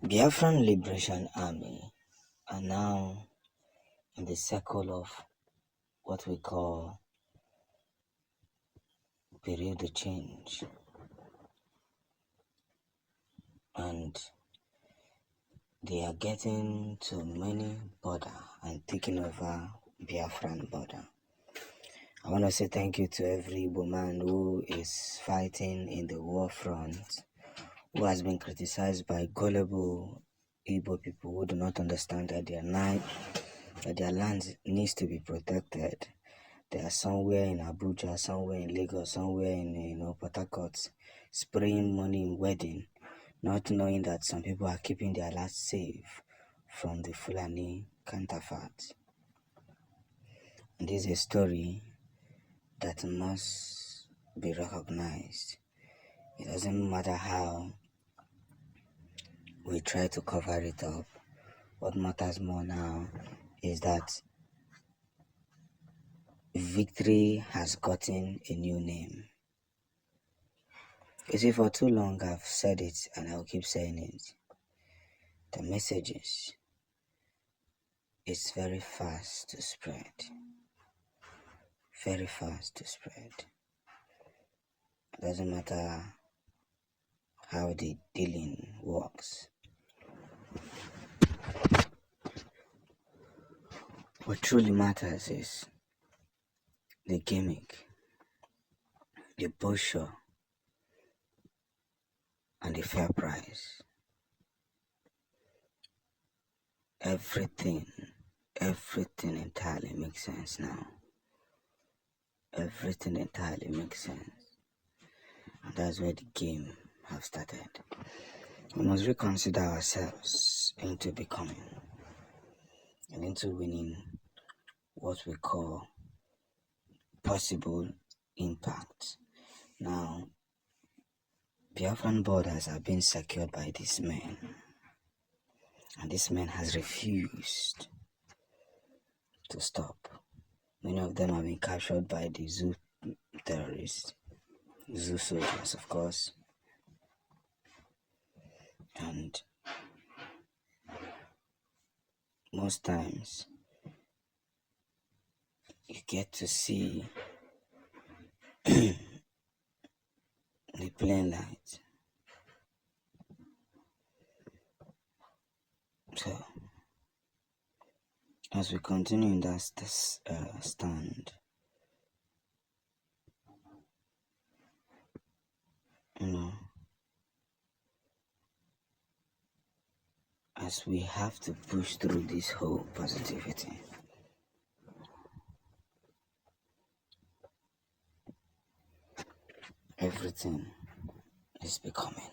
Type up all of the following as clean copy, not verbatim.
Biafran Liberation Army are now in the circle of what we call period of change, and they are getting to many border and taking over Biafran border. I want to say thank you to every woman who is fighting in the war front, who has been criticized by gullible Igbo people who do not understand that their land needs to be protected. They are somewhere in Abuja, somewhere in Lagos, somewhere in Port Harcourt, spraying money in wedding, not knowing that some people are keeping their land safe from the Fulani counterfeit. And this is a story that must be recognized. It doesn't matter how we try to cover it up. What matters more now is that victory has gotten a new name. You see, for too long I've said it and I'll keep saying it. The messages is very fast to spread. Very fast to spread. It doesn't matter how the dealing works. What truly matters is the gimmick, the brochure, and the fair price. Everything entirely makes sense now. Everything entirely makes sense. And that's where the game have started. We must reconsider ourselves into becoming and into winning what we call possible impact. Now, Biafran borders are being secured by these men, and this man has refused to stop. Many of them have been captured by the Zoo terrorists, Zoo soldiers, of course, and most times you get to see the plain light. So, as we continue in that stand, as we have to push through this whole positivity, everything is becoming.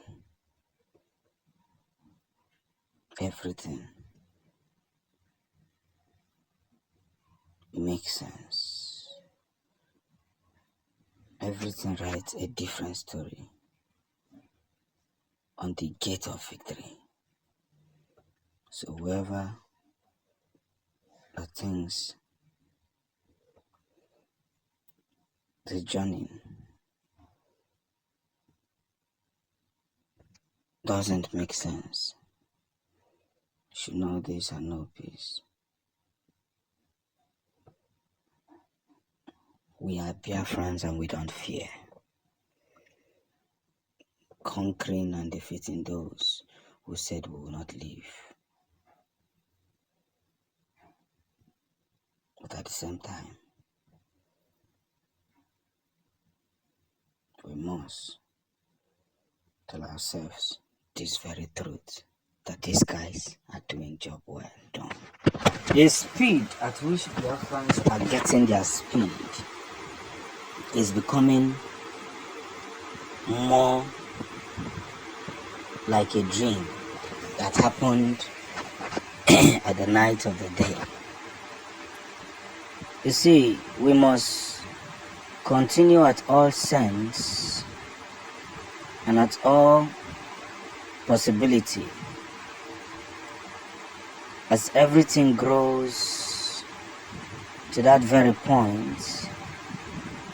Everything makes sense. Everything writes a different story on the gate of victory. So whoever thinks the journey doesn't make sense should know this and know peace. We are Biafrans and we don't fear. Conquering and defeating those who said we will not leave. But at the same time, we must tell ourselves this very truth, that these guys are doing job well done. The speed at which Biafrans are getting their speed is becoming more like a dream that happened at the night of the day. You see, we must continue at all sense and at all possibility as everything grows to that very point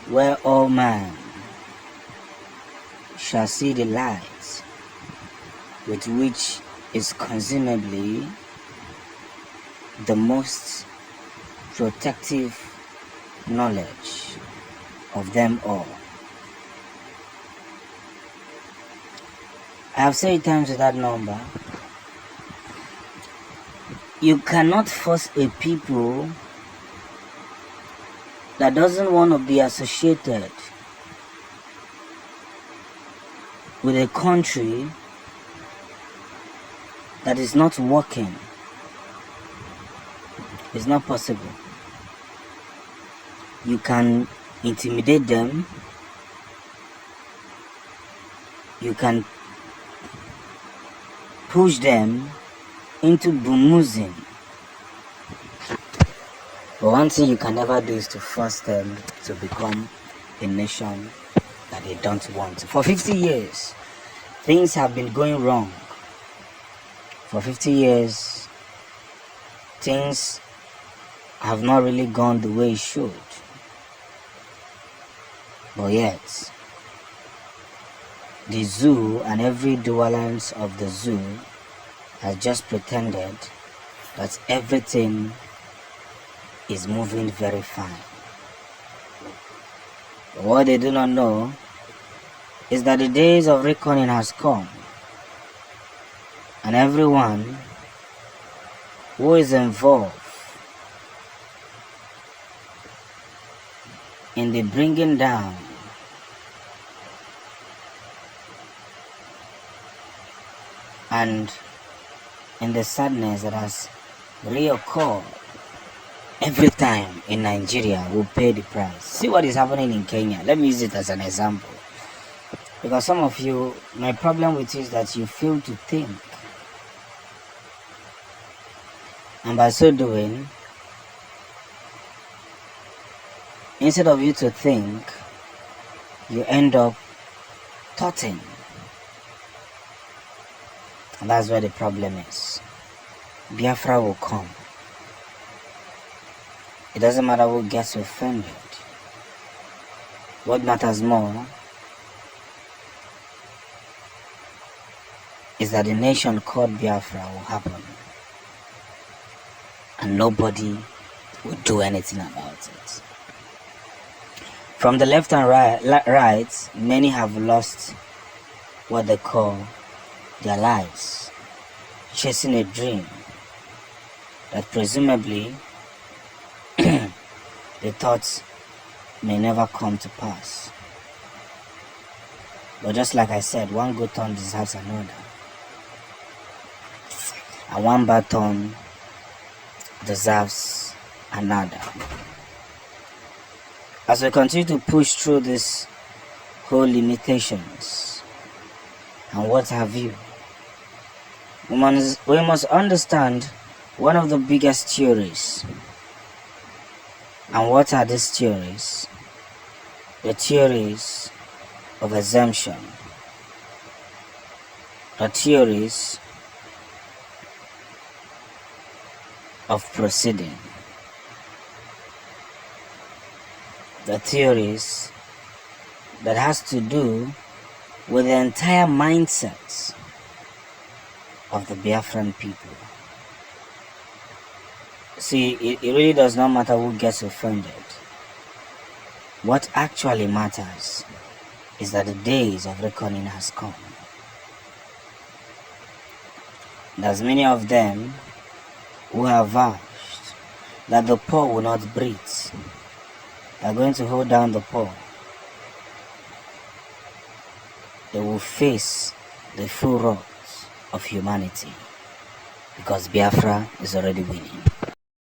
where all man shall see the light with which is consumably the most protective knowledge of them all. I have said times without number, you cannot force a people that doesn't want to be associated with a country that is not working. It's not possible. You can intimidate them. You can push them into bemusing. But one thing you can never do is to force them to become a nation that they don't want. For 50 years, things have been going wrong. For 50 years, things have not really gone the way it should. But yet, the zoo and every dwellers of the zoo has just pretended that everything is moving very fine. But what they do not know is that the days of reckoning has come, and everyone who is involved in the bringing down and in the sadness that has reoccurred every time in Nigeria will pay the price. See what is happening in Kenya. Let me use it as an example. Because some of you, my problem with you is that you fail to think. And by so doing, instead of you to think, you end up thoughting. And that's where the problem is. Biafra will come. It doesn't matter who gets offended. What matters more is that the nation called Biafra will happen. And nobody will do anything about it. From the left and right, many have lost what they call their lives, chasing a dream that presumably they thought may never come to pass. But just like I said, one good turn deserves another. And one bad turn deserves another. As we continue to push through these whole limitations and what have you, we must understand one of the biggest theories. And what are these theories? The theories of exemption, the theories of proceeding, the theories that has to do with the entire mindset of the Biafran people. See, it really does not matter who gets offended. What actually matters is that the days of reckoning has come. There's many of them who have vowed that the poor will not breathe. They are going to hold down the poor. They will face the full wrath of humanity because Biafra is already winning.